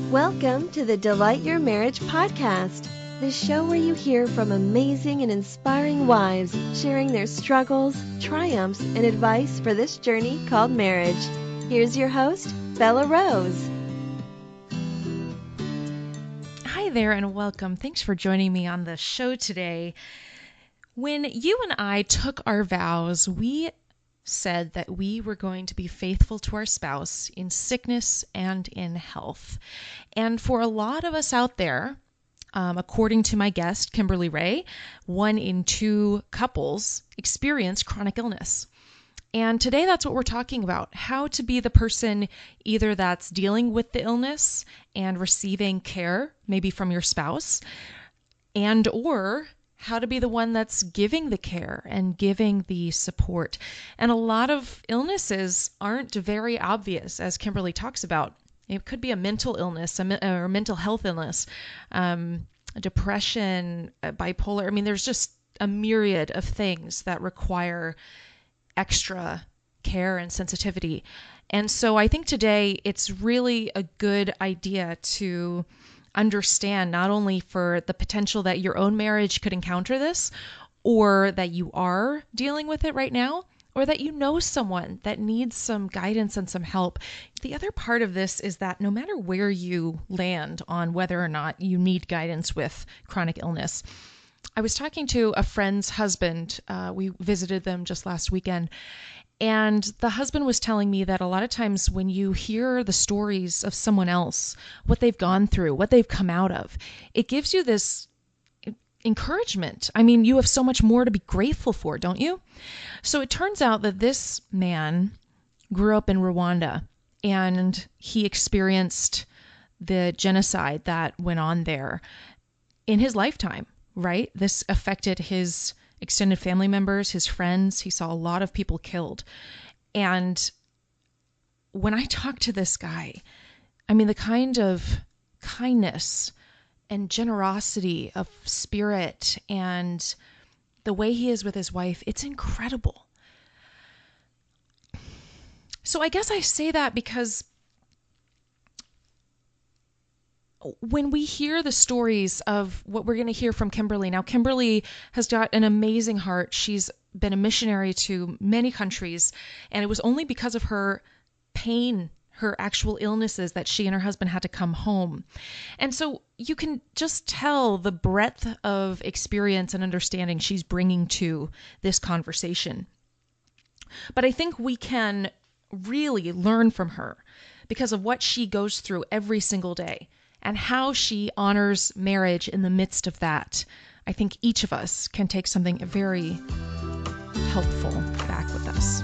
Welcome to the Delight Your Marriage podcast, the show where you hear from amazing and inspiring wives sharing their struggles, triumphs, and advice for this journey called marriage. Here's your host, Bella Rose. Hi there and welcome. Thanks for joining me on the show today. When you and I took our vows, we said that we were going to be faithful to our spouse in sickness and in health. And for a lot of us out there, according to my guest, Kimberly Rae, 1 in 2 couples experience chronic illness. And today that's what we're talking about, how to be the person either that's dealing with the illness and receiving care, maybe from your spouse, and or how to be the one that's giving the care and giving the support. And a lot of illnesses aren't very obvious, as Kimberly talks about. It could be a mental illness or mental health illness, depression, bipolar. I mean, there's just a myriad of things that require extra care and sensitivity. And so I think today it's really a good idea to understand not only for the potential that your own marriage could encounter this, or that you are dealing with it right now, or that you know someone that needs some guidance and some help. The other part of this is that no matter where you land on whether or not you need guidance with chronic illness, I was talking to a friend's husband. We visited them just last weekend. And the husband was telling me that a lot of times when you hear the stories of someone else, what they've gone through, what they've come out of, it gives you this encouragement. I mean, you have so much more to be grateful for, don't you? So it turns out that this man grew up in Rwanda and he experienced the genocide that went on there in his lifetime, right? This affected his extended family members, his friends. He saw a lot of people killed. And when I talked to this guy, I mean, the kind of kindness and generosity of spirit and the way he is with his wife, it's incredible. So I guess I say that because when we hear the stories of what we're going to hear from Kimberly, now Kimberly has got an amazing heart. She's been a missionary to many countries, and it was only because of her pain, her actual illnesses, that she and her husband had to come home. And so you can just tell the breadth of experience and understanding she's bringing to this conversation. But I think we can really learn from her because of what she goes through every single day and how she honors marriage in the midst of that. I think each of us can take something very helpful back with us.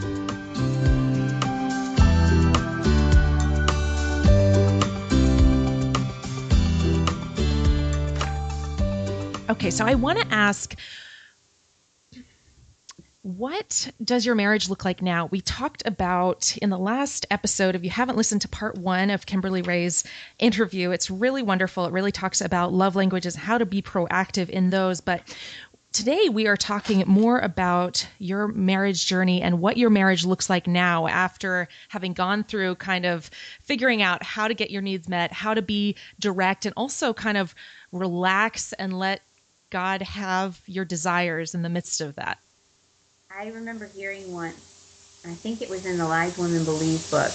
Okay, so I want to ask, what does your marriage look like now? We talked about in the last episode, if you haven't listened to part 1 of Kimberly Rae's interview, it's really wonderful. It really talks about love languages, how to be proactive in those. But today we are talking more about your marriage journey and what your marriage looks like now after having gone through kind of figuring out how to get your needs met, how to be direct, and also kind of relax and let God have your desires in the midst of that. I remember hearing once, I think it was in the Lies Women Believe book,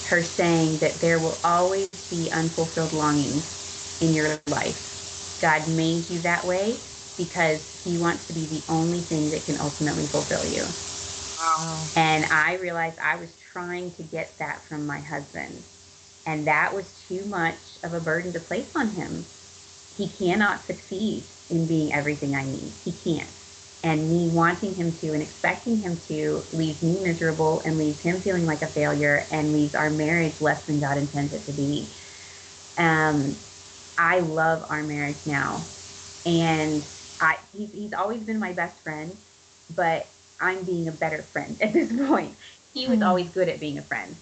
her saying that there will always be unfulfilled longings in your life. God made you that way because he wants to be the only thing that can ultimately fulfill you. Wow. And I realized I was trying to get that from my husband. And that was too much of a burden to place on him. He cannot succeed in being everything I need. He can't. And me wanting him to and expecting him to leaves me miserable and leaves him feeling like a failure and leaves our marriage less than God intends it to be. I love our marriage now. And he's always been my best friend, but I'm being a better friend at this point. He was always good at being a friend.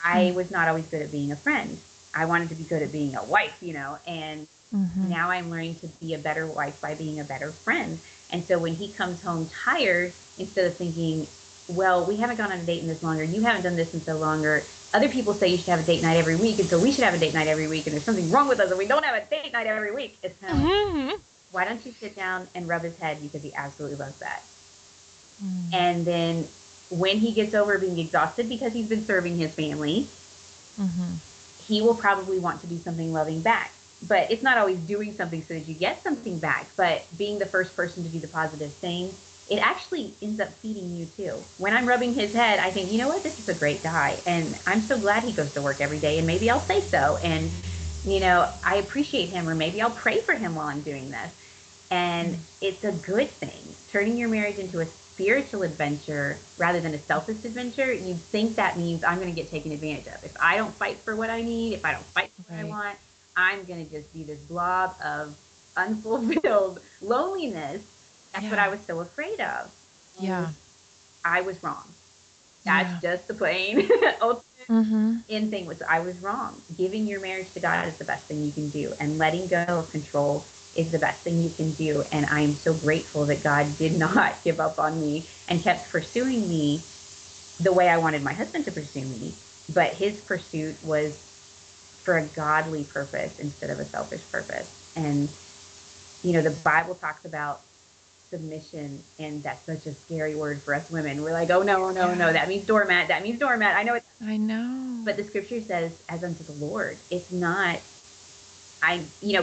I was not always good at being a friend. I wanted to be good at being a wife, and now I'm learning to be a better wife by being a better friend. And so when he comes home tired, instead of thinking, well, we haven't gone on a date in this longer, you haven't done this in so longer, other people say you should have a date night every week, and so we should have a date night every week, and there's something wrong with us and we don't have a date night every week. It's kind of like, why don't you sit down and rub his head, because he absolutely loves that. And then when he gets over being exhausted because he's been serving his family, he will probably want to do something loving back. But it's not always doing something so that you get something back, but being the first person to do the positive thing, it actually ends up feeding you too. When I'm rubbing his head, I think, you know what, this is a great guy, and I'm so glad he goes to work every day, and maybe I'll say so, and you know, I appreciate him, or maybe I'll pray for him while I'm doing this. And it's a good thing. Turning your marriage into a spiritual adventure rather than a selfish adventure, you'd think that means I'm going to get taken advantage of. If I don't fight for what I need, if I don't fight for what I want, I'm going to just be this blob of unfulfilled loneliness. That's what I was so afraid of. And I was wrong. That's just the plain ultimate end thing. Was I was wrong. Giving your marriage to God is the best thing you can do, and letting go of control is the best thing you can do. And I am so grateful that God did not give up on me and kept pursuing me the way I wanted my husband to pursue me. But his pursuit was for a godly purpose instead of a selfish purpose. And, you know, the Bible talks about submission, and that's such a scary word for us women. We're like, oh, no, that means doormat. That means doormat. I know. But the scripture says, as unto the Lord. It's not,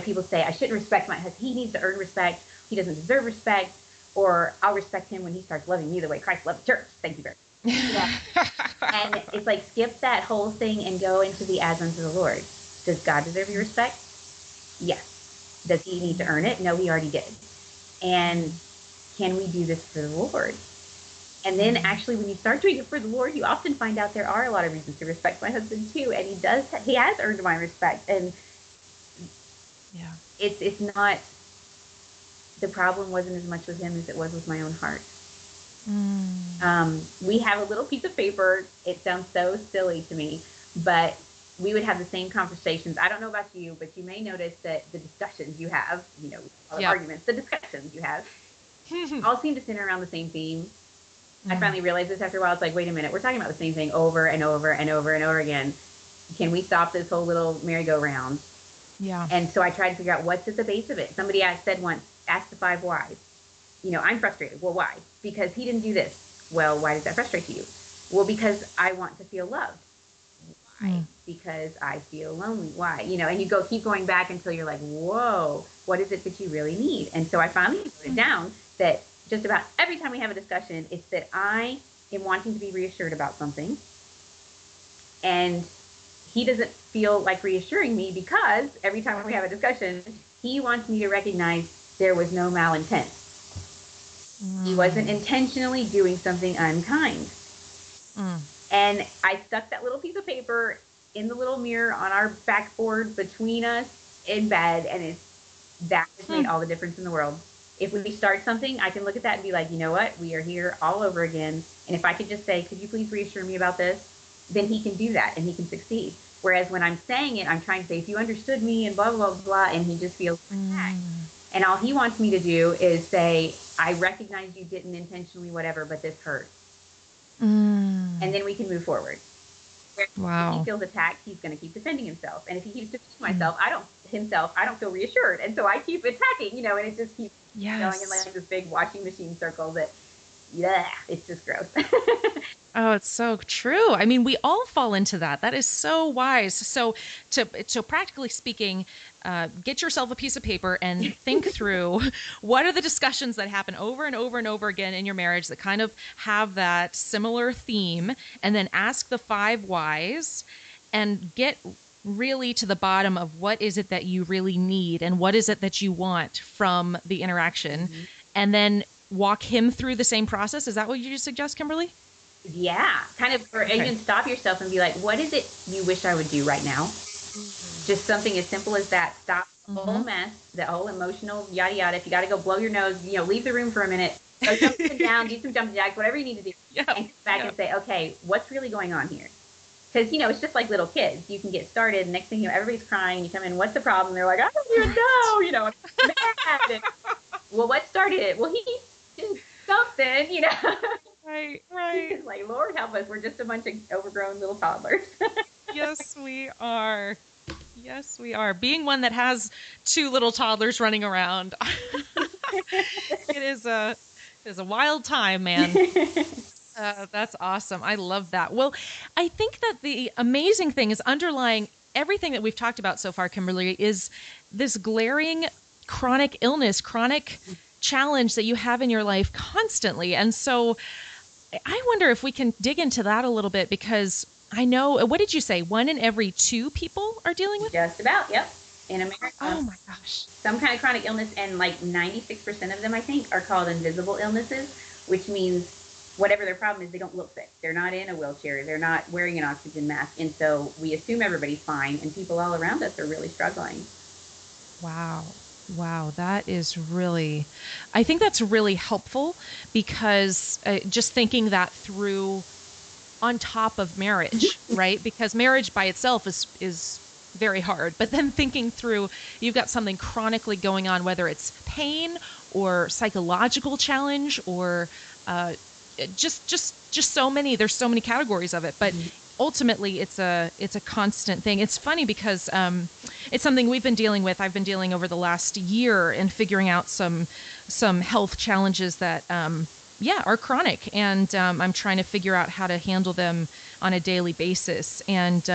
people say I shouldn't respect my husband. He needs to earn respect. He doesn't deserve respect. Or I'll respect him when he starts loving me the way Christ loved the church. Thank you very much. And it's like, skip that whole thing and go into the as unto the Lord. Does God deserve your respect? Yes. Does he need to earn it? No, he already did. And can we do this for the Lord? And then actually, when you start doing it for the Lord, you often find out there are a lot of reasons to respect my husband too. And he has earned my respect. And it's not, the problem wasn't as much with him as it was with my own heart. We have a little piece of paper. It sounds so silly to me, but we would have the same conversations. I don't know about you, but you may notice that the discussions you have, arguments, the discussions you have, all seem to center around the same theme. I finally realized this after a while. It's like, wait a minute, we're talking about the same thing over and over and over and over again. Can we stop this whole little merry-go-round? Yeah. And so I tried to figure out what's at the base of it. Somebody said once, ask the 5 whys. I'm frustrated. Well, why? Because he didn't do this. Well, why does that frustrate you? Well, because I want to feel loved. Why? Because I feel lonely. Why? And you keep going back until you're like, whoa, what is it that you really need? And so I finally wrote it down that just about every time we have a discussion, it's that I am wanting to be reassured about something. And he doesn't feel like reassuring me because every time we have a discussion, he wants me to recognize there was no malintent. He wasn't intentionally doing something unkind. And I stuck that little piece of paper in the little mirror on our backboard between us in bed, and that has made all the difference in the world. If we start something, I can look at that and be like, you know what? We are here all over again. And if I could just say, could you please reassure me about this? Then he can do that and he can succeed. Whereas when I'm saying it, I'm trying to say, if you understood me and blah, blah, blah, blah, and he just feels attacked. And all he wants me to do is say, I recognize you didn't intentionally whatever, but this hurt. And then we can move forward. Wow. If he feels attacked, he's going to keep defending himself. And if he keeps defending himself, I don't feel reassured. And so I keep attacking, and it just keeps going in like this big washing machine circle that, it's just gross. Oh, it's so true. I mean, we all fall into that. That is so wise. So practically speaking, get yourself a piece of paper and think through what are the discussions that happen over and over and over again in your marriage that kind of have that similar theme, and then ask the 5 whys and get really to the bottom of what is it that you really need and what is it that you want from the interaction, and then walk him through the same process. Is that what you suggest, Kimberly? Yeah, kind of, or even stop yourself and be like, what is it you wish I would do right now? Just something as simple as that. Stop the whole mess, the whole emotional yada yada. If you got to go blow your nose, leave the room for a minute, go jump down, do some jumping jacks, whatever you need to do, and come back and say, okay, what's really going on here? Because, it's just like little kids. You can get started, and next thing everybody's crying, and you come in, what's the problem? They're like, I don't even know, I'm mad. Well, what started it? Well, he did something, Right, right. It's like, Lord help us, we're just a bunch of overgrown little toddlers. Yes, we are. Yes, we are. Being one that has two little toddlers running around, it is a wild time, man. That's awesome. I love that. Well, I think that the amazing thing is underlying everything that we've talked about so far, Kimberly, is this glaring chronic illness, chronic challenge that you have in your life constantly. And so I wonder if we can dig into that a little bit because I know, what did you say? 1 in every 2 people are dealing with it? Just about, yep. In America, Oh my gosh. some kind of chronic illness, and like 96% of them, I think, are called invisible illnesses, which means whatever their problem is, they don't look sick. They're not in a wheelchair. They're not wearing an oxygen mask. And so we assume everybody's fine, and people all around us are really struggling. Wow. Wow, that is really, I think that's really helpful because just thinking that through on top of marriage, right? Because marriage by itself is very hard, but then thinking through you've got something chronically going on, whether it's pain or psychological challenge or just so many. There's so many categories of it, but ultimately it's a constant thing. It's funny because it's something we've been dealing with. I've been dealing over the last year and figuring out some health challenges that are chronic, and I'm trying to figure out how to handle them on a daily basis. And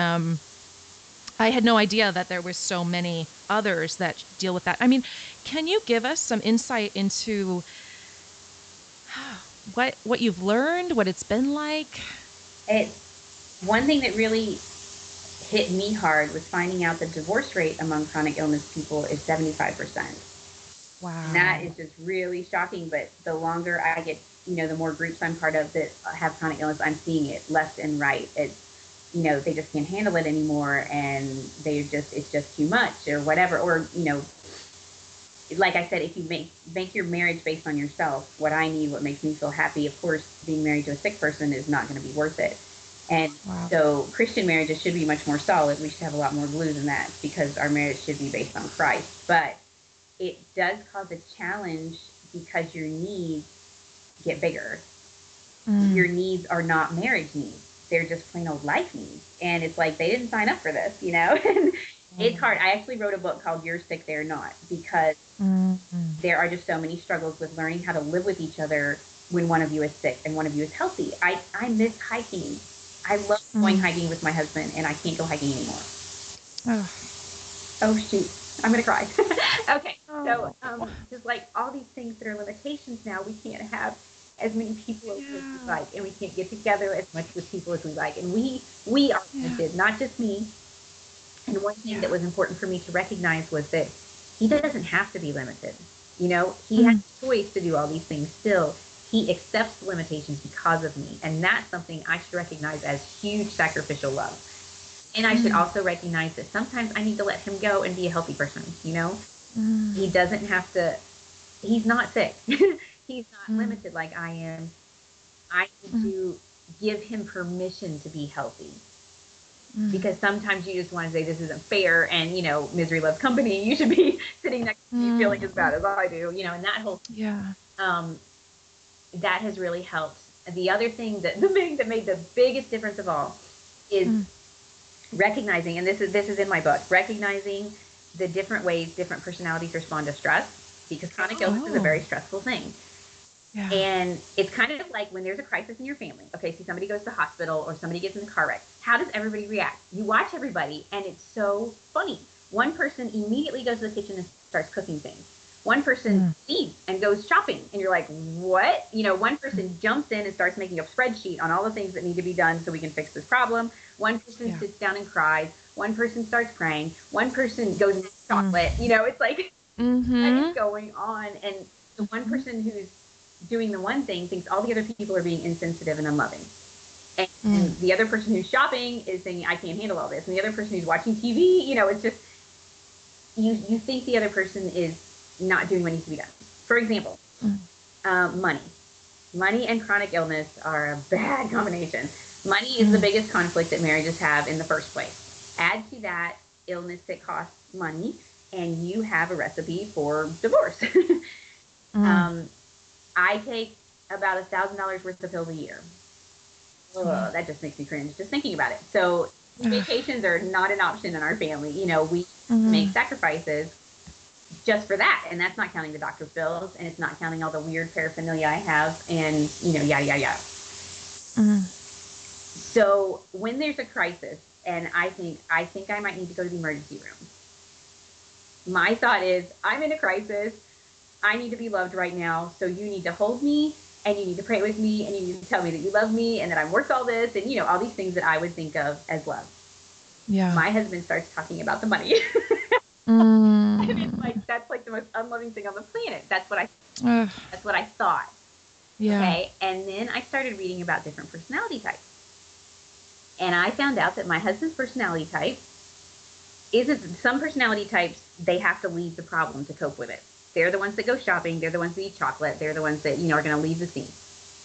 I had no idea that there were so many others that deal with that. I mean, can you give us some insight into what you've learned, what it's been like? It's one thing that really hit me hard was finding out the divorce rate among chronic illness people is 75%. Wow. And that is just really shocking. But the longer I get, the more groups I'm part of that have chronic illness, I'm seeing it left and right. It's, they just can't handle it anymore, and it's just too much or whatever. Or, like I said, if you make your marriage based on yourself, what I need, what makes me feel happy, of course, being married to a sick person is not going to be worth it. And so Christian marriages should be much more solid. We should have a lot more glue than that because our marriage should be based on Christ. But it does cause a challenge because your needs get bigger. Your needs are not marriage needs. They're just plain old life needs. And it's like, they didn't sign up for this, and it's hard. I actually wrote a book called You're Sick, They're Not, because there are just so many struggles with learning how to live with each other when one of you is sick and one of you is healthy. I miss hiking. I love going hiking with my husband, and I can't go hiking anymore. Oh shoot. I'm going to cry. Okay. So just like all these things that are limitations now, we can't have as many people as we like, and we can't get together as much with people as we like. And we are limited, not just me. And one thing that was important for me to recognize was that he doesn't have to be limited. He has a choice to do all these things still. He accepts the limitations because of me. And that's something I should recognize as huge sacrificial love. And I should also recognize that sometimes I need to let him go and be a healthy person. He doesn't have to, he's not sick. He's not limited like I am. I need to give him permission to be healthy. Because sometimes you just want to say, this isn't fair, and misery loves company. You should be sitting next to me feeling as bad as I do, and that whole that has really helped. The other thing that made the biggest difference of all is recognizing, and this is in my book, recognizing the different ways different personalities respond to stress, because chronic illness is a very stressful thing. Yeah. And it's kind of like when there's a crisis in your family. Okay, so somebody goes to the hospital or somebody gets in a car wreck. How does everybody react? You watch everybody, and it's so funny. One person immediately goes to the kitchen and starts cooking things. One person leaves and goes shopping, and you're like, what? One person jumps in and starts making a spreadsheet on all the things that need to be done so we can fix this problem. One person sits down and cries. One person starts praying. One person goes and eats chocolate. It's like, what is going on? And the one person who's doing the one thing thinks all the other people are being insensitive and unloving. And the other person who's shopping is saying, I can't handle all this. And the other person who's watching TV, it's just, you think the other person is not doing what needs to be done. For example, money. Money and chronic illness are a bad combination. Money is the biggest conflict that marriages have in the first place. Add to that illness that costs money, and you have a recipe for divorce. I take about $1,000 worth of pills a year. Mm. Ugh, that just makes me cringe just thinking about it. So Ugh. vacations are not an option in our family. We make Mm. sacrifices just for that. And that's not counting the doctor's bills, and it's not counting all the weird paraphernalia I have, and, yada, yada, yada. Mm. So when there's a crisis, and I think I might need to go to the emergency room, my thought is, I'm in a crisis. I need to be loved right now. So you need to hold me, and you need to pray with me, and you need to tell me that you love me and that I'm worth all this, and, all these things that I would think of as love. Yeah. My husband starts talking about the money. And it's Mm. like, that's like the most unloving thing on the planet. That's what I Ugh. that's what I thought. Yeah. Okay. And then I started reading about different personality types. And I found out that my husband's personality type isn't, some personality types, they have to leave the problem to cope with it. They're the ones that go shopping. They're the ones that eat chocolate. They're the ones that, are going to leave the scene.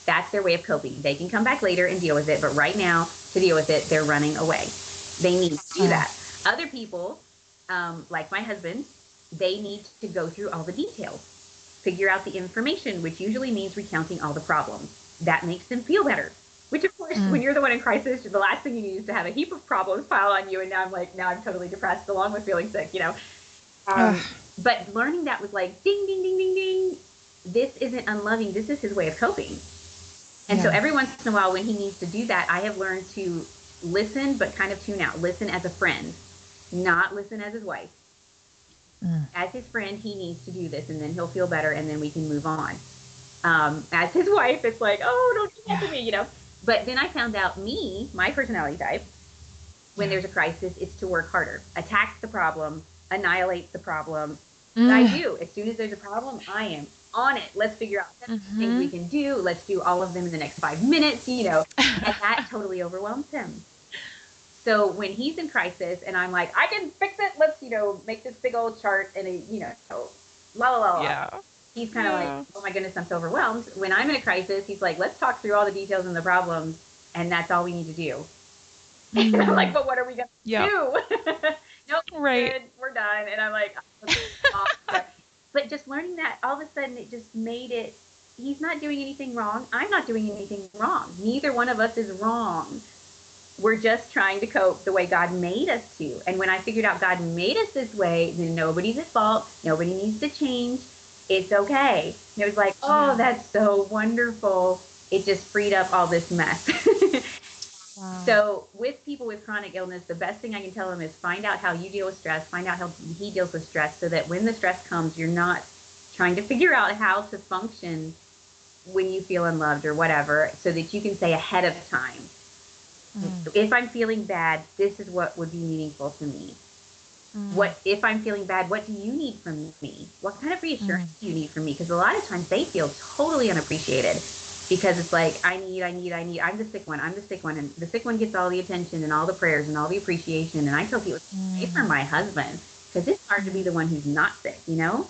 That's their way of coping. They can come back later and deal with it. But right now, to deal with it, they're running away. They need to do that. Other people, like my husband, they need to go through all the details, figure out the information, which usually means recounting all the problems. That makes them feel better. Which, of course, when you're the one in crisis, the last thing you need is to have a heap of problems pile on you. And now I'm totally depressed along with feeling sick. But learning that was like, ding, ding, ding, ding, ding. This isn't unloving. This is his way of coping. And so every once in a while, when he needs to do that, I have learned to listen, but kind of tune out. Listen as a friend, not listen as his wife. As his friend, he needs to do this, and then he'll feel better, and then we can move on. As his wife, it's like, oh, don't do that to me. But then I found out my personality type, when there's a crisis, it's to work harder, attack the problem, annihilate the problem. But I do. As soon as there's a problem, I am on it. Let's figure out things we can do. Let's do all of them in the next 5 minutes, and that totally overwhelms him. So when he's in crisis and I'm like, I can fix it. Let's, make this big old chart and, la, la, la, la. Yeah. He's kind of like, oh my goodness, I'm so overwhelmed. When I'm in a crisis, he's like, let's talk through all the details and the problems. And that's all we need to do. And I'm like, but what are we going to do? Nope, Right. good, we're done. And I'm like, but just learning that, all of a sudden it just made it, he's not doing anything wrong. I'm not doing anything wrong. Neither one of us is wrong. We're just trying to cope the way God made us to. And when I figured out God made us this way, then nobody's at fault. Nobody needs to change. It's okay. And it was like, oh, that's so wonderful. It just freed up all this mess. Wow. So with people with chronic illness, the best thing I can tell them is find out how you deal with stress, find out how he deals with stress, so that when the stress comes, you're not trying to figure out how to function when you feel unloved or whatever, so that you can say ahead of time, if I'm feeling bad, this is what would be meaningful to me. What if I'm feeling bad? What do you need from me? What kind of reassurance do you need from me? Because a lot of times they feel totally unappreciated, because it's like, I need. I'm the sick one. I'm the sick one, and the sick one gets all the attention and all the prayers and all the appreciation. And I tell people, pray for my husband, because it's hard to be the one who's not sick. Yeah.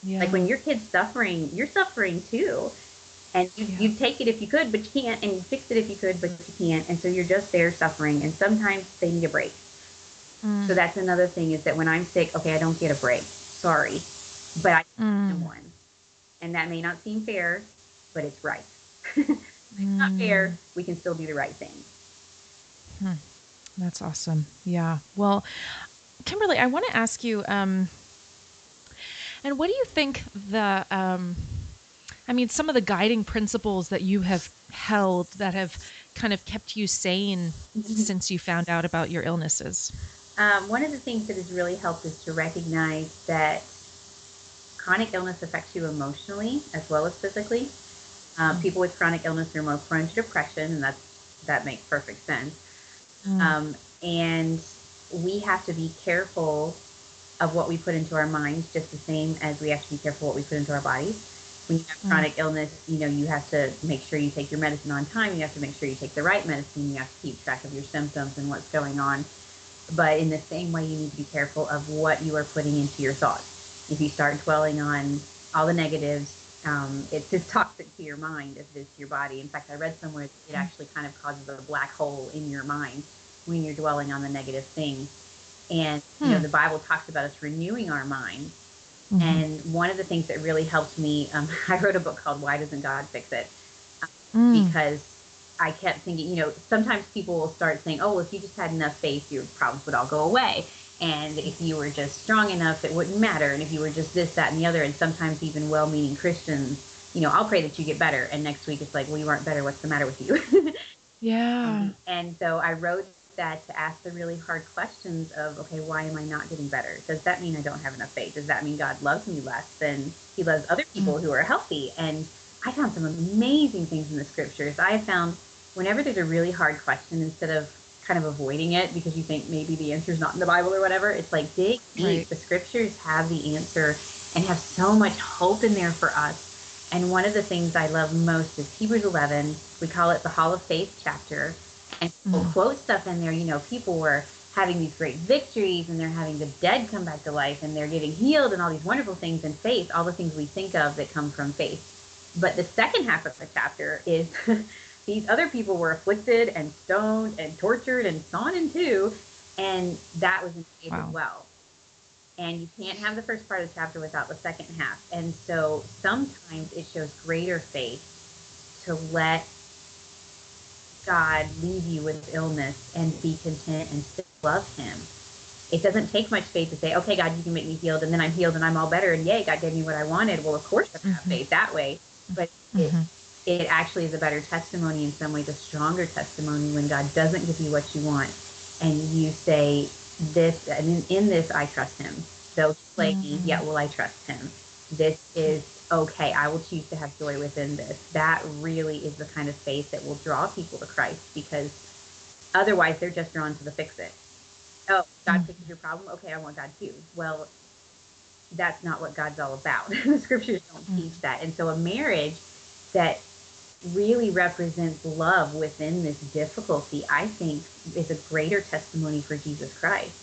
Like when your kid's suffering, you're suffering too. And you'd take it if you could, but you can't. And you'd fix it if you could, but you can't. And so you're just there suffering. And sometimes they need a break. So that's another thing, is that when I'm sick, okay, I don't get a break. Sorry. But I need one. And that may not seem fair, but it's right. It's not fair. We can still do the right thing. That's awesome. Yeah. Well, Kimberly, I want to ask you, and what do you think some of the guiding principles that you have held that have kind of kept you sane since you found out about your illnesses? One of the things that has really helped is to recognize that chronic illness affects you emotionally as well as physically. People with chronic illness are more prone to depression, and that makes perfect sense. And we have to be careful of what we put into our minds, just the same as we have to be careful what we put into our bodies. When you have chronic illness, you have to make sure you take your medicine on time. You have to make sure you take the right medicine. You have to keep track of your symptoms and what's going on. But in the same way, you need to be careful of what you are putting into your thoughts. If you start dwelling on all the negatives, it's as toxic to your mind as it is to your body. In fact, I read somewhere it actually kind of causes a black hole in your mind when you're dwelling on the negative things. And, the Bible talks about us renewing our mind. And one of the things that really helped me, I wrote a book called Why Doesn't God Fix It? because I kept thinking, sometimes people will start saying, oh, well, if you just had enough faith, your problems would all go away. And if you were just strong enough, it wouldn't matter. And if you were just this, that, and the other, and sometimes even well-meaning Christians, I'll pray that you get better. And next week it's like, well, you aren't better. What's the matter with you? Yeah. And so I wrote that to ask the really hard questions of, okay, why am I not getting better? Does that mean I don't have enough faith? Does that mean God loves me less than he loves other people who are healthy? And I found some amazing things in the scriptures. I found whenever there's a really hard question, instead of kind of avoiding it because you think maybe the answer is not in the Bible or whatever, it's like dig deep. Right. The scriptures have the answer and have so much hope in there for us. And one of the things I love most is Hebrews 11. We call it the Hall of Faith chapter. And people quote stuff in there. People were having these great victories and they're having the dead come back to life and they're getting healed and all these wonderful things in faith, all the things we think of that come from faith. But the second half of the chapter is these other people were afflicted and stoned and tortured and sawn in two. And that was in faith as well. And you can't have the first part of the chapter without the second half. And so sometimes it shows greater faith to let God leave you with illness and be content and still love him. It doesn't take much faith to say, okay, God, you can make me healed, and then I'm healed and I'm all better, and yay, God gave me what I wanted. Well, of course I have faith that way. But it actually is a better testimony in some ways, a stronger testimony when God doesn't give you what you want. And you say, this, and in this, I trust him. Though slay me, yet will I trust him. This is okay. I will choose to have joy within this. That really is the kind of faith that will draw people to Christ, because otherwise they're just drawn to the fix it. Oh, God fixes your problem? Okay, I want God too. Well, that's not what God's all about. The scriptures don't teach that. And so a marriage that really represents love within this difficulty, I think, is a greater testimony for Jesus Christ.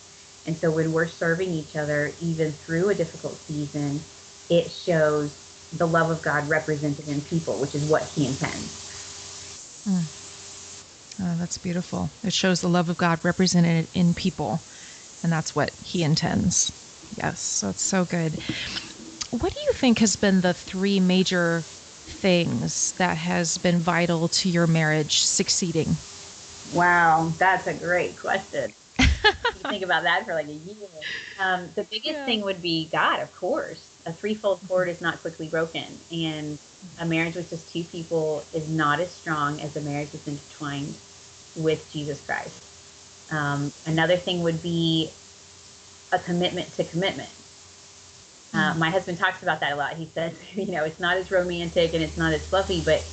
And so when we're serving each other, even through a difficult season, it shows the love of God represented in people, which is what he intends. Oh, that's beautiful. It shows the love of God represented in people, and that's what he intends. Yes, that's so good. What do you think has been the three major things that has been vital to your marriage succeeding? Wow, that's a great question. You think about that for like a year. The biggest thing would be God, of course. A threefold cord is not quickly broken, and a marriage with just two people is not as strong as a marriage that's intertwined with Jesus Christ. Another thing would be a commitment to commitment. My husband talks about that a lot. He says, it's not as romantic and it's not as fluffy, but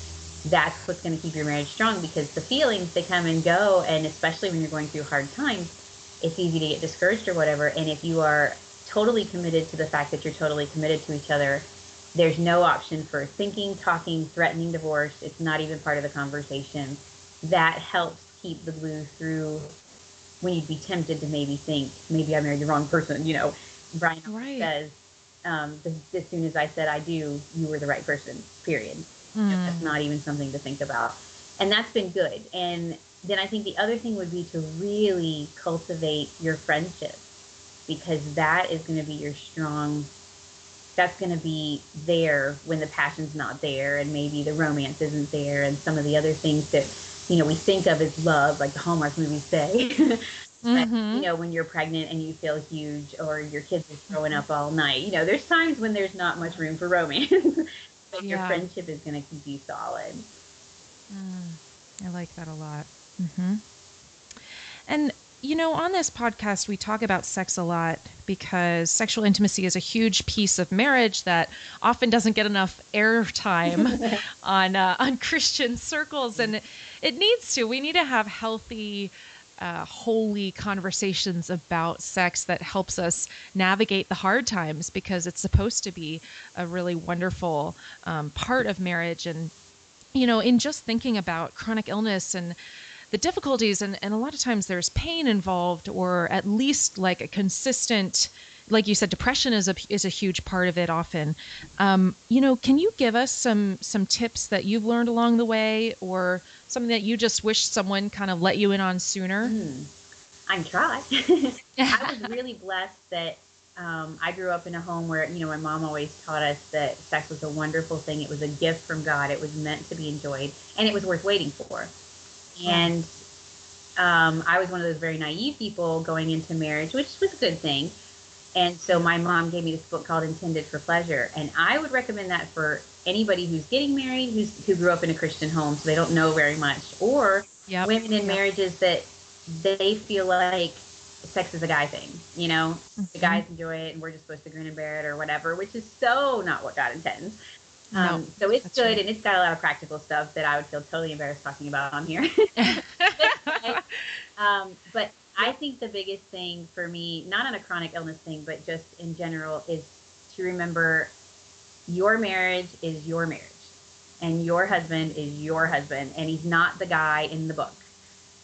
that's what's going to keep your marriage strong, because the feelings, they come and go. And especially when you're going through hard times, it's easy to get discouraged or whatever. And if you are totally committed to the fact that you're totally committed to each other, there's no option for thinking, talking, threatening divorce. It's not even part of the conversation. That helps keep the glue through when you'd be tempted to maybe think, maybe I married the wrong person. Brian says, as soon as I said I do, you were the right person, period. That's not even something to think about. And that's been good. And then I think the other thing would be to really cultivate your friendship, because that is going to be your strong, that's going to be there when the passion's not there and maybe the romance isn't there and some of the other things that, we think of as love, like the Hallmark movies say. But, when you're pregnant and you feel huge, or your kids are throwing up all night, there's times when there's not much room for romance. But your friendship is going to keep you solid. I like that a lot. And, on this podcast, we talk about sex a lot because sexual intimacy is a huge piece of marriage that often doesn't get enough airtime on Christian circles. And it needs to. We need to have healthy, holy conversations about sex that helps us navigate the hard times, because it's supposed to be a really wonderful part of marriage. And, in just thinking about chronic illness and the difficulties, and a lot of times there's pain involved, or at least like a consistent, like you said, depression is a huge part of it often. Can you give us some tips that you've learned along the way, or something that you just wish someone kind of let you in on sooner? I tried. I was really blessed that I grew up in a home where, my mom always taught us that sex was a wonderful thing. It was a gift from God. It was meant to be enjoyed, and it was worth waiting for. And I was one of those very naive people going into marriage, which was a good thing. And so my mom gave me this book called Intended for Pleasure. And I would recommend that for anybody who's getting married, who grew up in a Christian home, so they don't know very much, or women in marriages that they feel like sex is a guy thing. The guys enjoy it and we're just supposed to grin and bear it or whatever, which is so not what God intends. So it's good, right. And it's got a lot of practical stuff that I would feel totally embarrassed talking about on here. But I think the biggest thing for me, not on a chronic illness thing, but just in general, is to remember your marriage is your marriage and your husband is your husband, and he's not the guy in the book.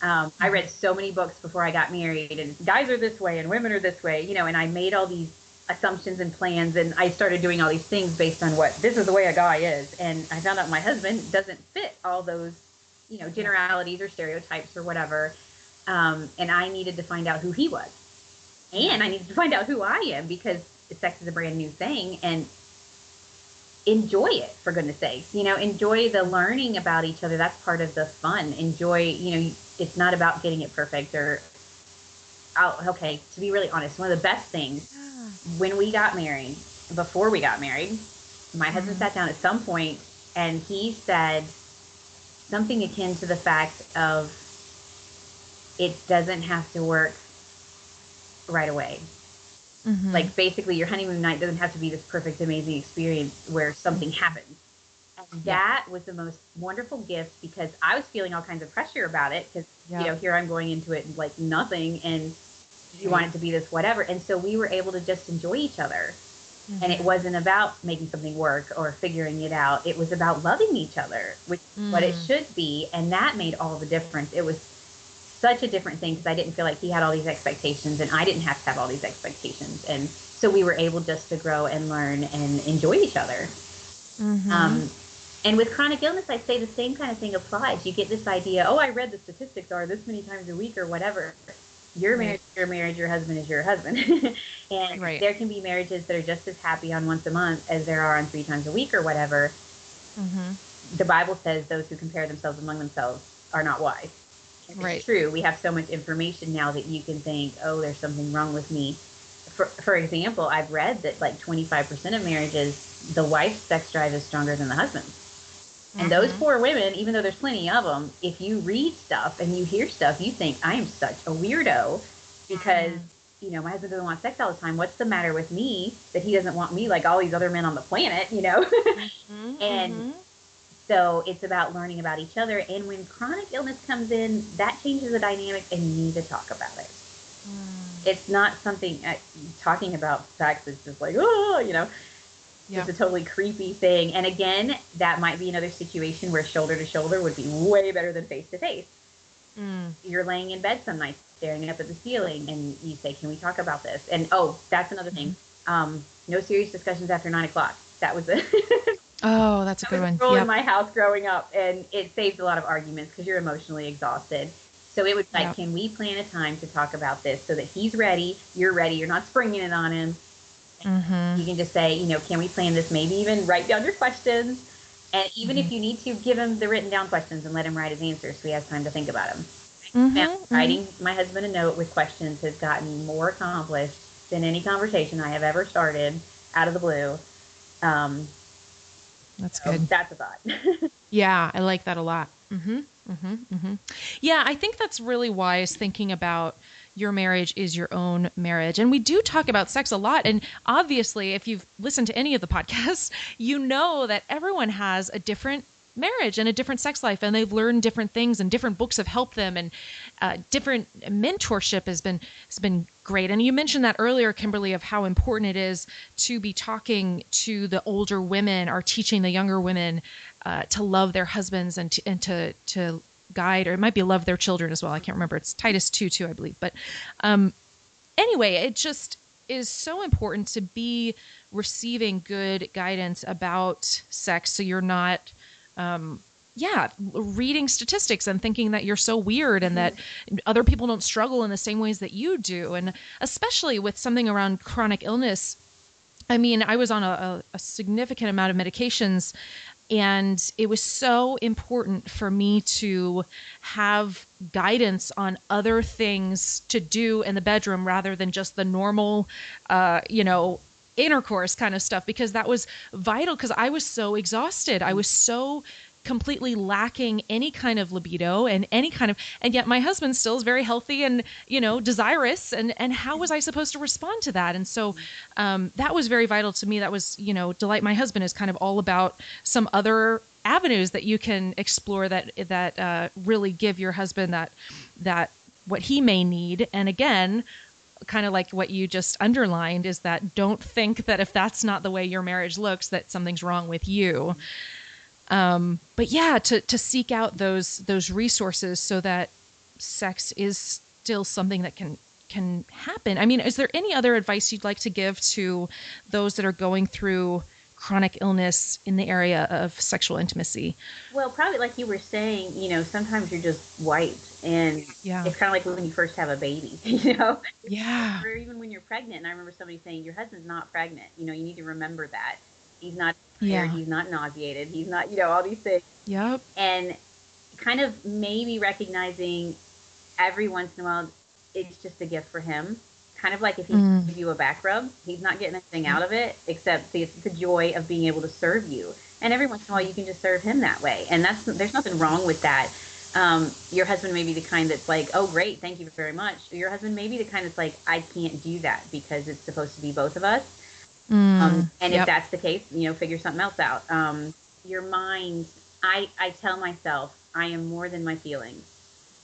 I read so many books before I got married, and guys are this way and women are this way, and I made all these assumptions and plans, and I started doing all these things based on this is the way a guy is. And I found out my husband doesn't fit all those, generalities or stereotypes or whatever. And I needed to find out who he was, and I needed to find out who I am, because sex is a brand new thing, and enjoy it, for goodness sakes. Enjoy the learning about each other. That's part of the fun. Enjoy, it's not about getting it perfect or, okay, to be really honest, one of the best things when we got married, before we got married, my husband sat down at some point and he said something akin to the fact of, it doesn't have to work right away. Like, basically, your honeymoon night doesn't have to be this perfect, amazing experience where something happens. And that was the most wonderful gift, because I was feeling all kinds of pressure about it, because, here I'm going into it like nothing, and you want it to be this whatever. And so we were able to just enjoy each other. And it wasn't about making something work or figuring it out. It was about loving each other, which is what it should be. And that made all the difference. It was such a different thing, because I didn't feel like he had all these expectations and I didn't have to have all these expectations. And so we were able just to grow and learn and enjoy each other. And with chronic illness, I'd say the same kind of thing applies. You get this idea, I read the statistics are this many times a week or whatever. Your marriage is your marriage, your husband is your husband. And there can be marriages that are just as happy on once a month as there are on 3 times a week or whatever. The Bible says those who compare themselves among themselves are not wise. It's true. We have so much information now that you can think, there's something wrong with me. For example, I've read that like 25% of marriages, the wife's sex drive is stronger than the husband's. And those poor women, even though there's plenty of them, if you read stuff and you hear stuff, you think, I am such a weirdo, because, my husband doesn't want sex all the time. What's the matter with me that he doesn't want me like all these other men on the planet, And so it's about learning about each other. And when chronic illness comes in, that changes the dynamic, and you need to talk about it. It's not something, talking about sex is just like, it's a totally creepy thing. And again, that might be another situation where shoulder to shoulder would be way better than face to face. You're laying in bed some nights staring up at the ceiling and you say, can we talk about this? And that's another thing. No serious discussions after 9:00. That was that's a good one. Rule in my house growing up, and it saved a lot of arguments because you're emotionally exhausted. So it was like, can we plan a time to talk about this so that he's ready, you're not springing it on him. You can just say, can we plan this? Maybe even write down your questions. And even if you need to, give him the written down questions and let him write his answers so he has time to think about them. Writing my husband a note with questions has gotten more accomplished than any conversation I have ever started out of the blue. That's good. That's a thought. Yeah, I like that a lot. Yeah, I think that's really wise, thinking about your marriage is your own marriage. And we do talk about sex a lot. And obviously, if you've listened to any of the podcasts, you know that everyone has a different marriage and a different sex life, and they've learned different things, and different books have helped them, and different mentorship has been great. And you mentioned that earlier, Kimberly, of how important it is to be talking to the older women, or teaching the younger women to love their husbands and to guide, or it might be love their children as well. I can't remember. It's Titus 2:2, I believe. But anyway, it just is so important to be receiving good guidance about sex, so you're not yeah, reading statistics and thinking that you're so weird and that other people don't struggle in the same ways that you do. And especially with something around chronic illness. I mean, I was on a significant amount of medications, and it was so important for me to have guidance on other things to do in the bedroom rather than just the normal, intercourse kind of stuff, because that was vital because I was so exhausted. I was so completely lacking any kind of libido and any kind of, and yet my husband still is very healthy and, desirous. And how was I supposed to respond to that? And so that was very vital to me. That was, Delight My Husband is kind of all about some other avenues that you can explore that really give your husband that what he may need. And again, kind of like what you just underlined, is that don't think that if that's not the way your marriage looks, that something's wrong with you. But yeah, to seek out those resources so that sex is still something that can happen. I mean, is there any other advice you'd like to give to those that are going through chronic illness in the area of sexual intimacy? Well, probably like you were saying, sometimes you're just wiped, and Yeah. it's kind of like when you first have a baby, Yeah. or even when you're pregnant. And I remember somebody saying, your husband's not pregnant. You need to remember that. He's not tired. Yeah. He's not nauseated. He's not, all these things. Yep. And kind of maybe recognizing every once in a while, it's just a gift for him. Kind of like if he gives you a back rub, he's not getting anything out of it except the joy of being able to serve you. And every once in a while, you can just serve him that way. And there's nothing wrong with that. Your husband may be the kind that's like, oh, great, thank you very much. Your husband may be the kind that's like, I can't do that because it's supposed to be both of us. And if that's the case, figure something else out. Your mind, I tell myself, I am more than my feelings.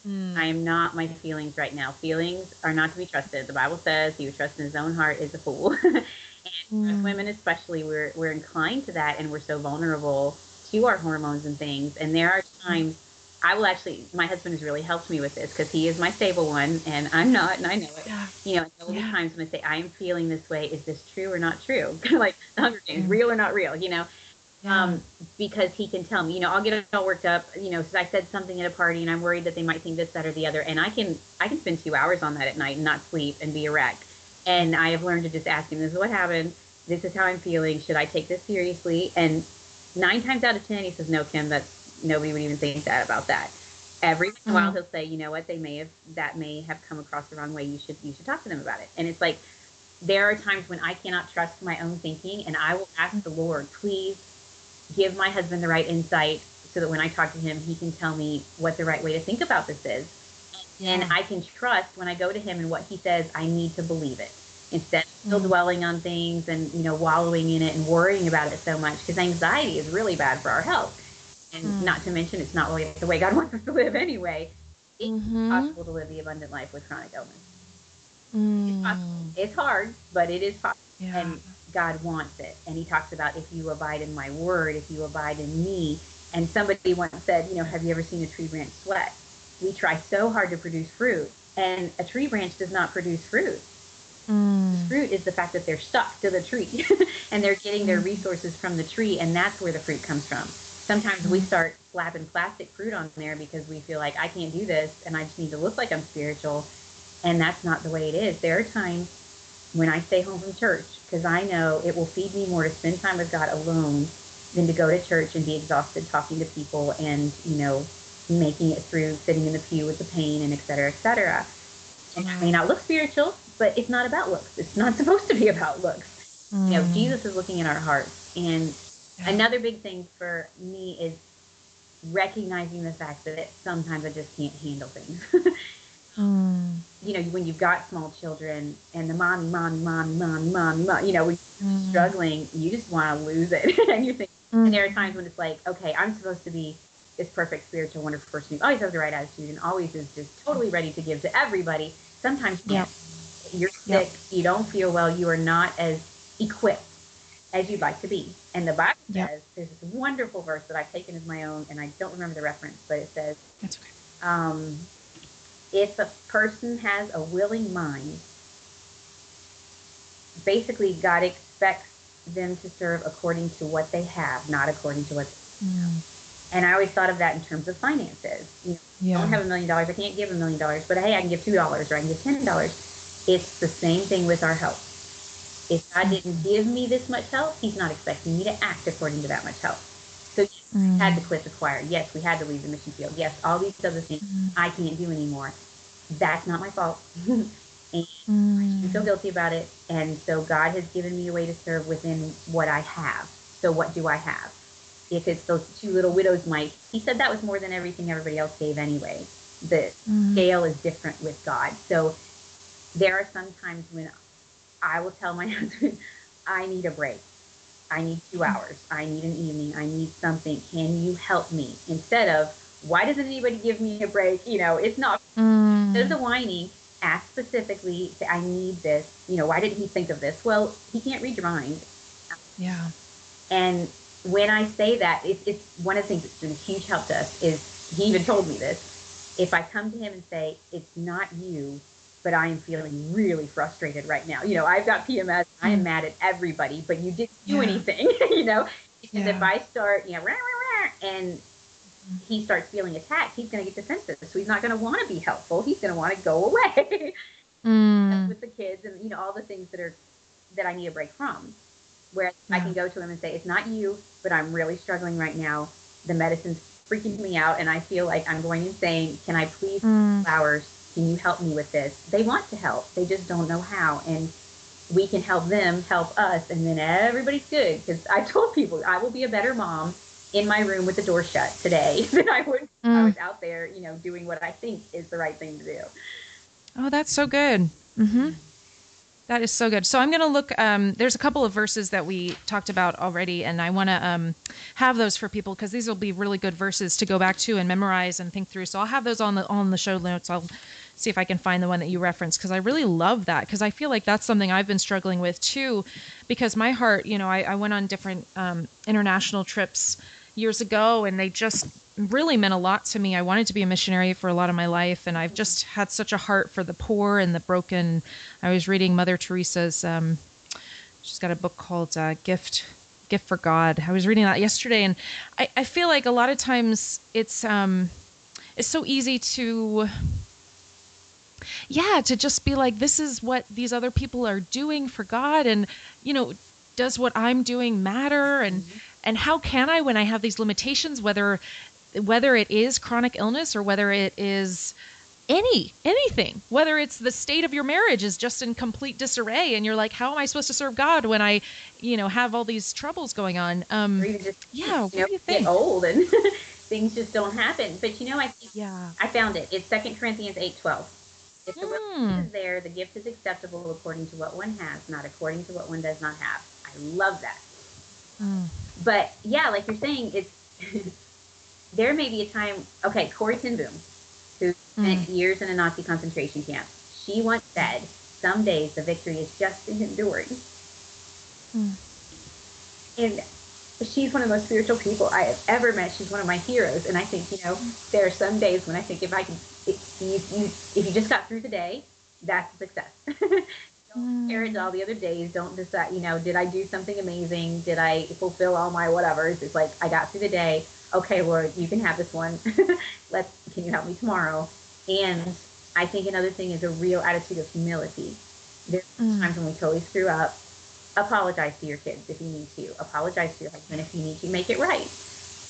I am not my feelings right now. Feelings are not to be trusted. The Bible says he who trusts in his own heart is a fool. And as women especially, we're inclined to that, and we're so vulnerable to our hormones and things. And there are times I will actually, my husband has really helped me with this because he is my stable one and I'm not, and I know it. And there will be times when I say, I am feeling this way. Is this true or not true? Like the Hunger Games, real or not real, because he can tell me, I'll get all worked up, because I said something at a party and I'm worried that they might think this, that, or the other. And I can spend 2 hours on that at night and not sleep and be a wreck. And I have learned to just ask him, this is what happened. This is how I'm feeling. Should I take this seriously? And 9 times out of 10, he says, no, Kim, nobody would even think that about that. Every once in a while, he'll say, you know what, that may have come across the wrong way. You should talk to them about it. And it's like, there are times when I cannot trust my own thinking, and I will ask the Lord, please give my husband the right insight so that when I talk to him, he can tell me what the right way to think about this is. And I can trust when I go to him and what he says, I need to believe it instead of still dwelling on things and, wallowing in it and worrying about it so much, because anxiety is really bad for our health. And not to mention, it's not really the way God wants us to live anyway. It's possible to live the abundant life with chronic illness. It's possible. It's hard, but it is possible. Yeah. And God wants it. And he talks about, if you abide in my word, if you abide in me. And somebody once said, have you ever seen a tree branch sweat? We try so hard to produce fruit, and a tree branch does not produce fruit. Fruit is the fact that they're stuck to the tree and they're getting their resources from the tree, and that's where the fruit comes from. Sometimes we start slapping plastic fruit on there because we feel like I can't do this and I just need to look like I'm spiritual, and that's not the way it is. There are times when I stay home from church because I know it will feed me more to spend time with God alone than to go to church and be exhausted talking to people and, making it through sitting in the pew with the pain and et cetera, et cetera. And I may not look spiritual, but it's not about looks. It's not supposed to be about looks. Jesus is looking at our hearts. And another big thing for me is recognizing the fact that sometimes I just can't handle things. When you've got small children and the mommy, when you're struggling, you just want to lose it. And you think, and there are times when it's like, okay, I'm supposed to be this perfect, spiritual, wonderful person who always has the right attitude and always is just totally ready to give to everybody. Sometimes you're sick, you don't feel well, you are not as equipped as you'd like to be. And the Bible says, there's this wonderful verse that I've taken as my own, and I don't remember the reference, but it says, that's okay. If a person has a willing mind, basically God expects them to serve according to what they have, not according to what they have. And I always thought of that in terms of finances. I don't have $1 million. I can't give $1 million, but hey, I can give $2 or I can give $10. It's the same thing with our health. If God didn't give me this much health, he's not expecting me to act according to that much health. So yes, we had to quit the choir. Yes, we had to leave the mission field. Yes, all these other things I can't do anymore. That's not my fault. And I feel guilty about it. And so God has given me a way to serve within what I have. So what do I have? If it's those 2 little widow's mites, he said that was more than everything everybody else gave anyway. The scale is different with God. So there are some times when I will tell my husband, I need a break. I need 2 hours. I need an evening. I need something. Can you help me? Instead of, why doesn't anybody give me a break? It's not, instead of the whining, ask specifically, say, I need this. Why didn't he think of this? Well, he can't read your mind. Yeah. And when I say that, it's one of the things that's been a huge help to us is, he even told me this, if I come to him and say, it's not you, but I am feeling really frustrated right now. I've got PMS. I am mad at everybody, but you didn't do anything, Because if I start, rah, rah, rah, and he starts feeling attacked, he's going to get defensive. So he's not going to want to be helpful. He's going to want to go away. That's with the kids and, all the things that I need a break from. Where I can go to him and say, it's not you, but I'm really struggling right now. The medicine's freaking me out, and I feel like I'm going insane. Can I please flowers? Can you help me with this? They want to help. They just don't know how. And we can help them help us, and then everybody's good. Because I told people I will be a better mom in my room with the door shut today than I would if I was out there, doing what I think is the right thing to do. Oh, that's so good. That is so good. So I'm going to look, there's a couple of verses that we talked about already, and I want to have those for people because these will be really good verses to go back to and memorize and think through. So I'll have those on the show notes. I'll see if I can find the one that you referenced because I really love that because I feel like that's something I've been struggling with too because my heart, I went on different international trips years ago and they just really meant a lot to me. I wanted to be a missionary for a lot of my life, and I've just had such a heart for the poor and the broken. I was reading Mother Teresa's, she's got a book called Gift for God. I was reading that yesterday, and I feel like a lot of times it's so easy to just be like, this is what these other people are doing for God, and does what I'm doing matter? And how can I, when I have these limitations, whether it is chronic illness or whether it is anything, whether it's the state of your marriage is just in complete disarray and you're like, how am I supposed to serve God when I, have all these troubles going on? Or even just, what do you think? Get old and things just don't happen. But I think Yeah. I found it. It's 2 Corinthians 8:12. If the will is there, the gift is acceptable according to what one has, not according to what one does not have. I love that. But yeah, like you're saying, it's there may be a time. Okay, Corrie ten Boom, who spent years in a Nazi concentration camp, she once said, "Some days the victory is just in enduring." And she's one of the most spiritual people I have ever met. She's one of my heroes, and I think there are some days when I think if you just got through the day, that's a success. Don't compare it to all the other days. Don't decide, did I do something amazing? Did I fulfill all my whatevers? It's like, I got through the day. Okay, Lord, you can have this one. Can you help me tomorrow? And I think another thing is a real attitude of humility. There's times when we totally screw up. Apologize to your kids if you need to. Apologize to your husband if you need to. Make it right.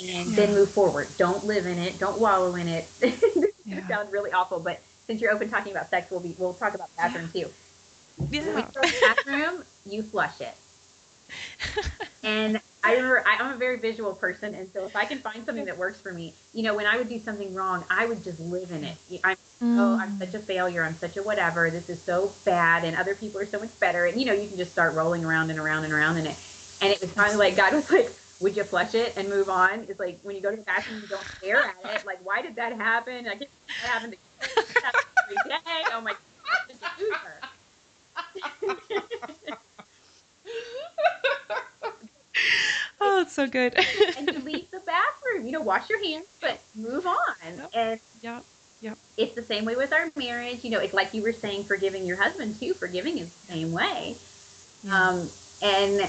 And then move forward. Don't live in it. Don't wallow in it. This sounds really awful, but since you're open talking about sex, we'll talk about bathroom too. Yeah. When we go to the bathroom, you flush it. And I remember I'm a very visual person, and so if I can find something that works for me, when I would do something wrong, I would just live in it. I'm such a failure. I'm such a whatever. This is so bad, and other people are so much better. And you can just start rolling around and around and around in it. And it was kind of like God was like, "Would you flush it and move on?" It's like when you go to the bathroom, you don't stare at it. Like, why did that happen? I can't believe that happened every day. Oh my God, Oh, it's so good. and you leave the bathroom, wash your hands, but move on. And Yep. it's the same way with our marriage. It's like you were saying, forgiving your husband too. Forgiving is the same way. And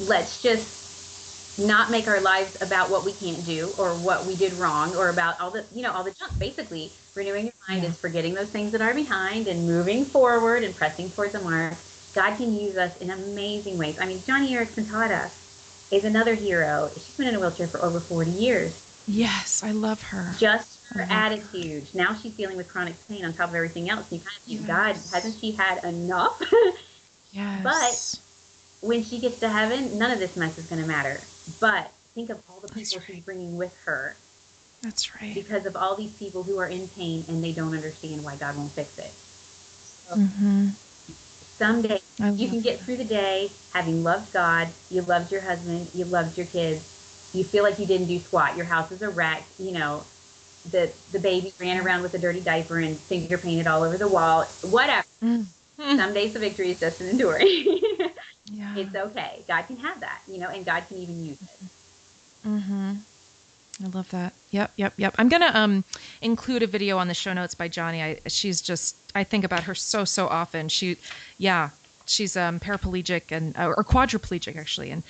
let's just not make our lives about what we can't do or what we did wrong or about all the, all the junk. Basically, renewing your mind is forgetting those things that are behind and moving forward and pressing towards the mark. God can use us in amazing ways. I mean, Johnny Erickson Tata is another hero. She's been in a wheelchair for over 40 years. Yes, I love her. Just her attitude. Now she's dealing with chronic pain on top of everything else. You kind of think, God, hasn't she had enough? Yes. But when she gets to heaven, none of this mess is going to matter. But think of all the people she's bringing with her. That's right. Because of all these people who are in pain and they don't understand why God won't fix it. So someday you can get through the day having loved God, you loved your husband, you loved your kids, you feel like you didn't do squat, your house is a wreck, the baby ran around with a dirty diaper and finger painted all over the wall, whatever. Some days the victory is just an enduring. It's okay. God can have that, and God can even use it. I love that. Yep. I'm going to include a video on the show notes by Johnny. I think about her so often. She's paraplegic or quadriplegic actually. And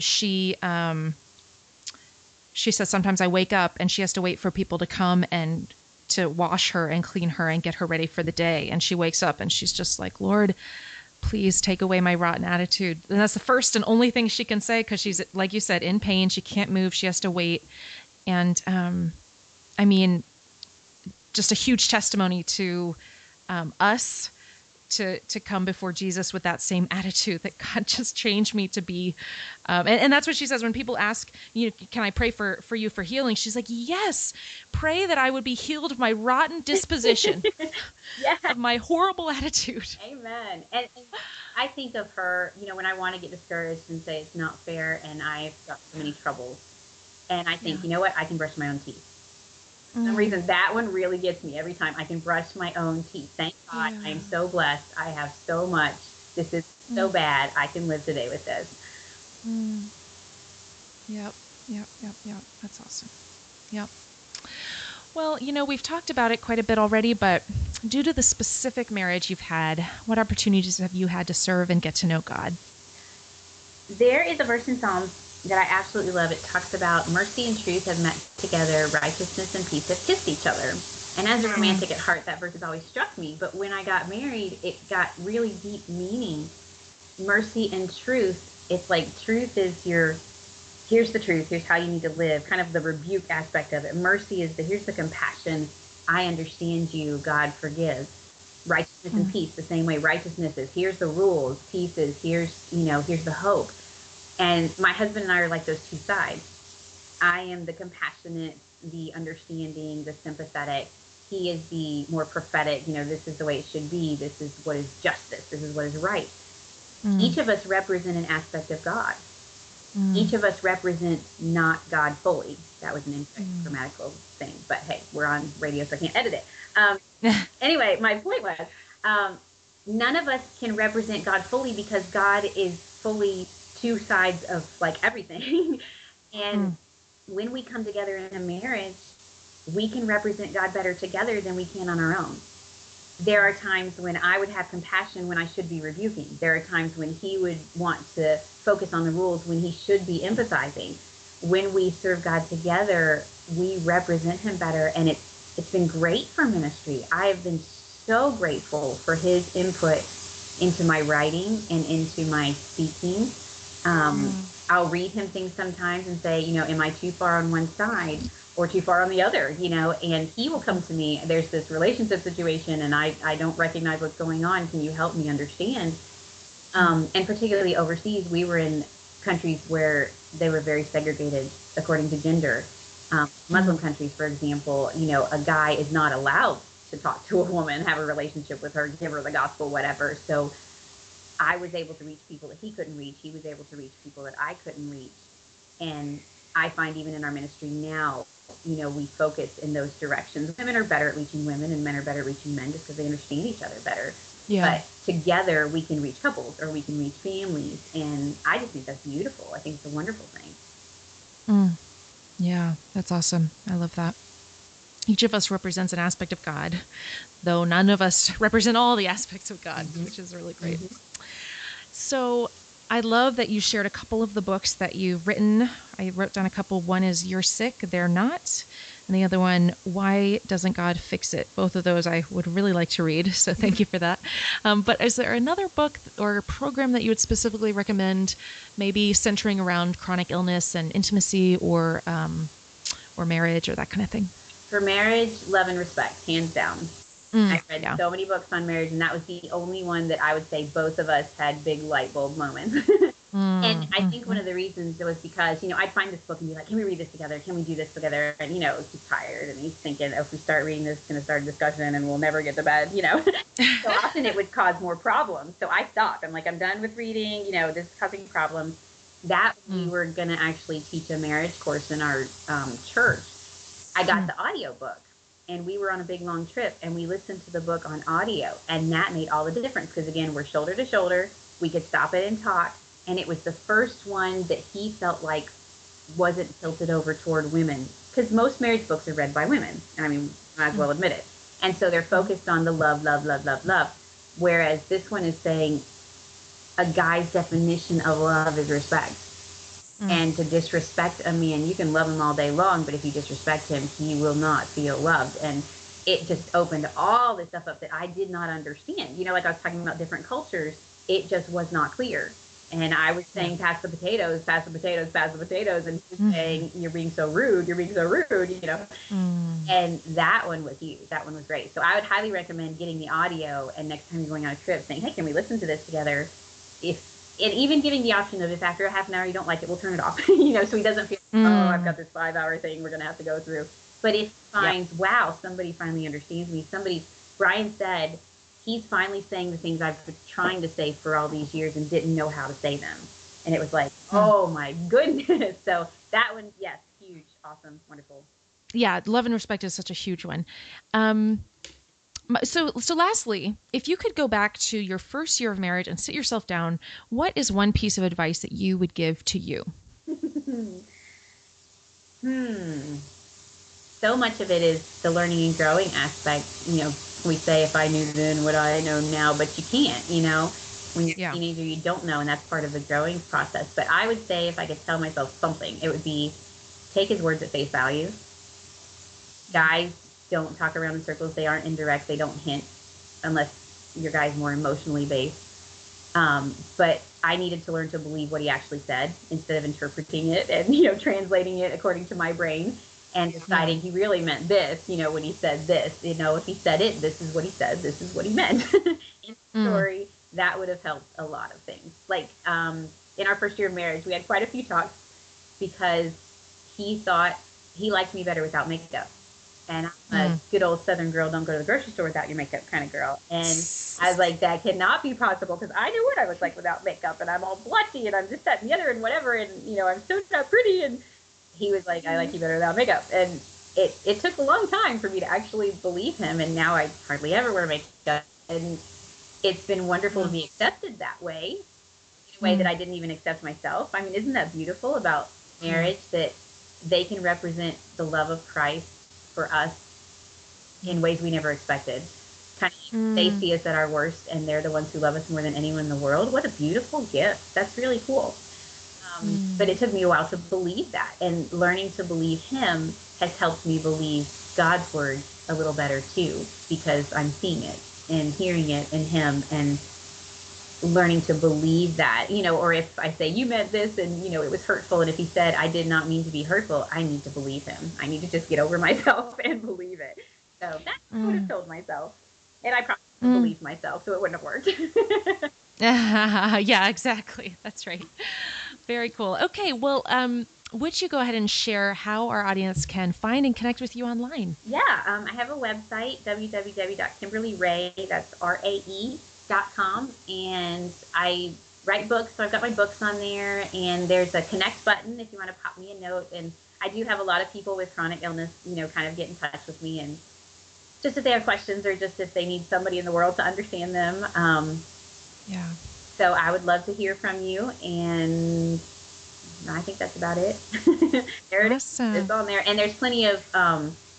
she says sometimes I wake up and she has to wait for people to come and to wash her and clean her and get her ready for the day. And she wakes up and she's just like, Lord, please take away my rotten attitude. And that's the first and only thing she can say, because she's, like you said, in pain. She can't move. She has to wait. And I mean, just a huge testimony to us to come before Jesus with that same attitude that God just changed me to be. And that's what she says when people ask, can I pray for you for healing? She's like, yes, pray that I would be healed of my rotten disposition, of my horrible attitude. Amen. And I think of her, when I want to get discouraged and say it's not fair and I've got so many troubles. And I think, you know what? I can brush my own teeth. For some reason, that one really gets me every time. I can brush my own teeth. Thank God. I am so blessed. I have so much. This is so bad. I can live today with this. Yep. That's awesome. Yep. Well, we've talked about it quite a bit already, but due to the specific marriage you've had, what opportunities have you had to serve and get to know God? There is a verse in Psalms that I absolutely love. It talks about mercy and truth have met together, righteousness and peace have kissed each other. And as a romantic at heart, that verse has always struck me. But when I got married, it got really deep meaning. Mercy and truth, it's like truth is here's the truth, here's how you need to live, kind of the rebuke aspect of it. Mercy is here's the compassion, I understand you, God forgives. Righteousness and peace, the same way. Righteousness is here's the rules, peace is here's the hope. And my husband and I are like those two sides. I am the compassionate, the understanding, the sympathetic. He is the more prophetic, this is the way it should be. This is what is justice. This is what is right. Each of us represent an aspect of God. Each of us represent not God fully. That was an incorrect grammatical thing. But hey, we're on radio, so I can't edit it. Anyway, my point was, none of us can represent God fully because God is fully two sides of like everything. And when we come together in a marriage, we can represent God better together than we can on our own. There are times when I would have compassion when I should be rebuking. There are times when he would want to focus on the rules when he should be emphasizing. When we serve God together, we represent him better. And it's been great for ministry. I have been so grateful for his input into my writing and into my speaking. I'll read him things sometimes and say, am I too far on one side or too far on the other, and he will come to me. There's this relationship situation and I don't recognize what's going on. Can you help me understand? And particularly overseas, we were in countries where they were very segregated according to gender. Muslim countries, for example, a guy is not allowed to talk to a woman, have a relationship with her, give her the gospel, whatever. So I was able to reach people that he couldn't reach. He was able to reach people that I couldn't reach. And I find even in our ministry now, we focus in those directions. Women are better at reaching women and men are better at reaching men just because they understand each other better. Yeah. But together we can reach couples or we can reach families. And I just think that's beautiful. I think it's a wonderful thing. Yeah, that's awesome. I love that. Each of us represents an aspect of God, though none of us represent all the aspects of God, which is really great. So I love that you shared a couple of the books that you've written. I wrote down a couple. One is You're Sick, They're Not. And the other one, Why Doesn't God Fix It? Both of those I would really like to read. So thank you for that. But is there another book or program that you would specifically recommend, maybe centering around chronic illness and intimacy or marriage or that kind of thing? For marriage, Love and Respect, hands down. I've read so many books on marriage, and that was the only one that I would say both of us had big light bulb moments. And I think one of the reasons was because, I'd find this book and be like, can we read this together? Can we do this together? And, he's tired and he's thinking, oh, if we start reading this, it's going to start a discussion and we'll never get to bed, So often it would cause more problems. So I stopped. I'm like, I'm done with reading, this is causing problems. That we were going to actually teach a marriage course in our church. I got the audio book. And we were on a big, long trip, and we listened to the book on audio. And that made all the difference because, again, we're shoulder to shoulder. We could stop it and talk. And it was the first one that he felt like wasn't tilted over toward women. Because most marriage books are read by women. And I mean, might as well admit it. And so they're focused on the love, love, love, love, love. Whereas this one is saying a guy's definition of love is respect. And to disrespect a man, you can love him all day long, but if you disrespect him, he will not feel loved. And it just opened all this stuff up that I did not understand. Like I was talking about different cultures, it just was not clear. And I was saying, pass the potatoes, pass the potatoes, pass the potatoes. And he was saying, you're being so rude, you're being so rude, And that one was huge. That one was great. So I would highly recommend getting the audio and next time you're going on a trip saying, hey, can we listen to this together? And even giving the option of if after a half an hour you don't like it, we'll turn it off, so he doesn't feel, I've got this 5-hour thing we're going to have to go through. But if he finds, wow, somebody finally understands me. Brian said, he's finally saying the things I've been trying to say for all these years and didn't know how to say them. And it was like, oh my goodness. So that one, yes, huge, awesome, wonderful. Yeah, Love and Respect is such a huge one. So lastly, if you could go back to your first year of marriage and sit yourself down, what is one piece of advice that you would give to you? So much of it is the learning and growing aspect. We say, if I knew then what I know now, but you can't, when you're a teenager, you don't know. And that's part of the growing process. But I would say if I could tell myself something, it would be take his words at face value. Guys, don't talk around in circles. They aren't indirect. They don't hint unless your guy's more emotionally based. But I needed to learn to believe what he actually said instead of interpreting it and, translating it according to my brain and deciding he really meant this, when he said this, if he said it, this is what he said, this is what he meant. In the story, that would have helped a lot of things. Like in our first year of marriage, we had quite a few talks because he thought he liked me better without makeup. And I'm a good old Southern girl, don't go to the grocery store without your makeup kind of girl. And I was like, that cannot be possible because I knew what I was like without makeup. And I'm all blushy and I'm just that and the other and whatever. And, I'm so not pretty. And he was like, I like you better without makeup. And it took a long time for me to actually believe him. And now I hardly ever wear makeup. And it's been wonderful to be accepted that way, in a way that I didn't even accept myself. I mean, isn't that beautiful about marriage that they can represent the love of Christ for us in ways we never expected. They see us at our worst and they're the ones who love us more than anyone in the world. What a beautiful gift. That's really cool. But it took me a while to believe that, and learning to believe him has helped me believe God's word a little better too, because I'm seeing it and hearing it in him and learning to believe that, or if I say you meant this and, it was hurtful. And if he said, I did not mean to be hurtful, I need to believe him. I need to just get over myself and believe it. So that's what I would have told myself. And I probably believed myself, so it wouldn't have worked. Yeah, exactly. That's right. Very cool. Okay. Well, would you go ahead and share how our audience can find and connect with you online? Yeah. I have a website, www.KimberlyRae, that's RAE.com, and I write books, so I've got my books on there, and there's a connect button if you want to pop me a note. And I do have a lot of people with chronic illness, kind of get in touch with me, and just if they have questions or just if they need somebody in the world to understand them. So I would love to hear from you, and I think that's about it. There it is. It's on there, and there's plenty of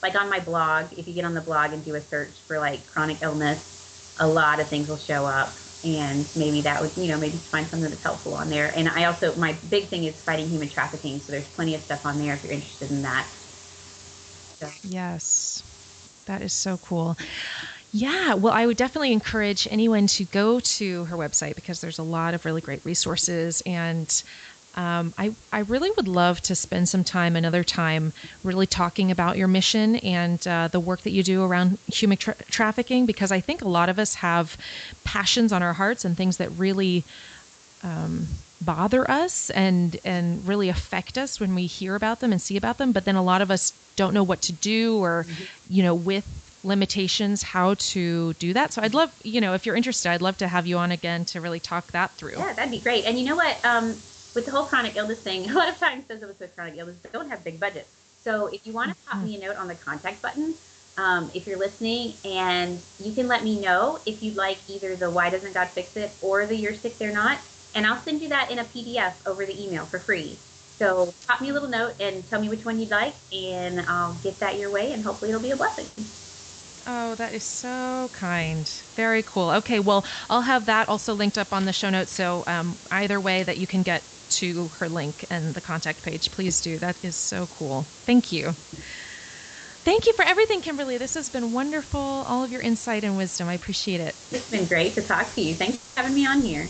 like on my blog, if you get on the blog and do a search for like chronic illness, a lot of things will show up. And maybe that would, maybe find something that's helpful on there. And I also, my big thing is fighting human trafficking. So there's plenty of stuff on there if you're interested in that. So. Yes, that is so cool. Yeah, well, I would definitely encourage anyone to go to her website because there's a lot of really great resources. And I really would love to spend some time, another time, really talking about your mission and the work that you do around human trafficking, because I think a lot of us have passions on our hearts and things that really bother us and really affect us when we hear about them and see about them. But then a lot of us don't know what to do or, with limitations, how to do that. So I'd love, if you're interested, I'd love to have you on again to really talk that through. Yeah, that'd be great. And you know what? With the whole chronic illness thing, a lot of times those of us with chronic illness don't have big budgets. So if you want to pop me a note on the contact button, if you're listening, and you can let me know if you'd like either the Why Doesn't God Fix It or the You're Sick, They're Not, and I'll send you that in a PDF over the email for free. So pop me a little note and tell me which one you'd like, and I'll get that your way, and hopefully it'll be a blessing. Oh, that is so kind. Very cool. Okay, well, I'll have that also linked up on the show notes. So either way that you can get to her link and the contact page, please do. That is so cool. Thank you. Thank you for everything, Kimberly. This has been wonderful. All of your insight and wisdom. I appreciate it. It's been great to talk to you. Thanks for having me on here.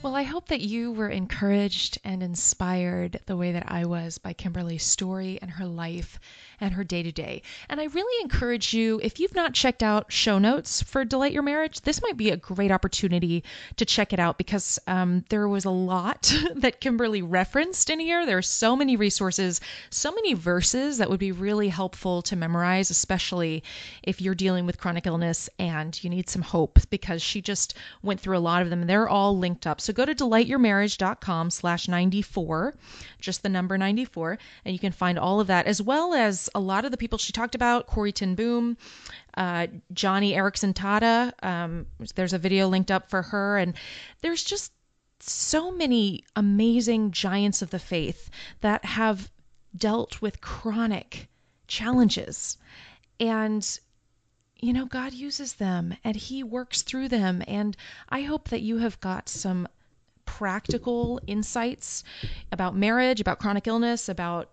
Well, I hope that you were encouraged and inspired the way that I was by Kimberly's story and her life and her day-to-day. And I really encourage you, if you've not checked out show notes for Delight Your Marriage, this might be a great opportunity to check it out because there was a lot that Kimberly referenced in here. There are so many resources, so many verses that would be really helpful to memorize, especially if you're dealing with chronic illness and you need some hope, because she just went through a lot of them. They're all linked up. So go to delightyourmarriage.com/94, just the number 94, and you can find all of that, as well as a lot of the people she talked about, Corrie ten Boom, Johnny Erickson Tada. There's a video linked up for her, and there's just so many amazing giants of the faith that have dealt with chronic challenges. And God uses them and He works through them. And I hope that you have got some practical insights about marriage, about chronic illness, about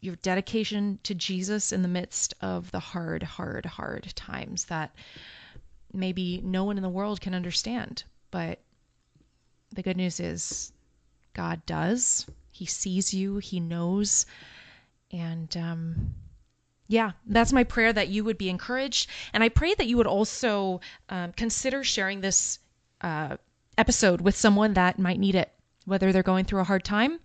your dedication to Jesus in the midst of the hard, hard, hard times that maybe no one in the world can understand. But the good news is God does. He sees you. He knows. And that's my prayer, that you would be encouraged. And I pray that you would also consider sharing this episode with someone that might need it, whether they're going through a hard time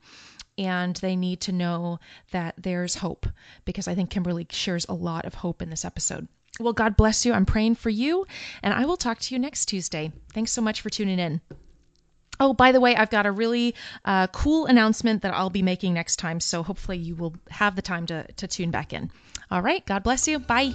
and they need to know that there's hope, because I think Kimberly shares a lot of hope in this episode. Well, God bless you. I'm praying for you, and I will talk to you next Tuesday. Thanks so much for tuning in. Oh, by the way, I've got a really cool announcement that I'll be making next time, so hopefully you will have the time to tune back in. All right, God bless you. Bye.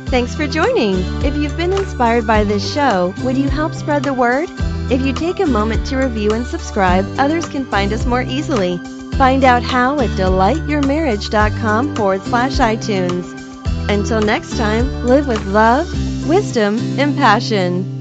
Thanks for joining. If you've been inspired by this show, would you help spread the word? If you take a moment to review and subscribe, others can find us more easily. Find out how at delightyourmarriage.com/iTunes. Until next time, live with love, wisdom, and passion.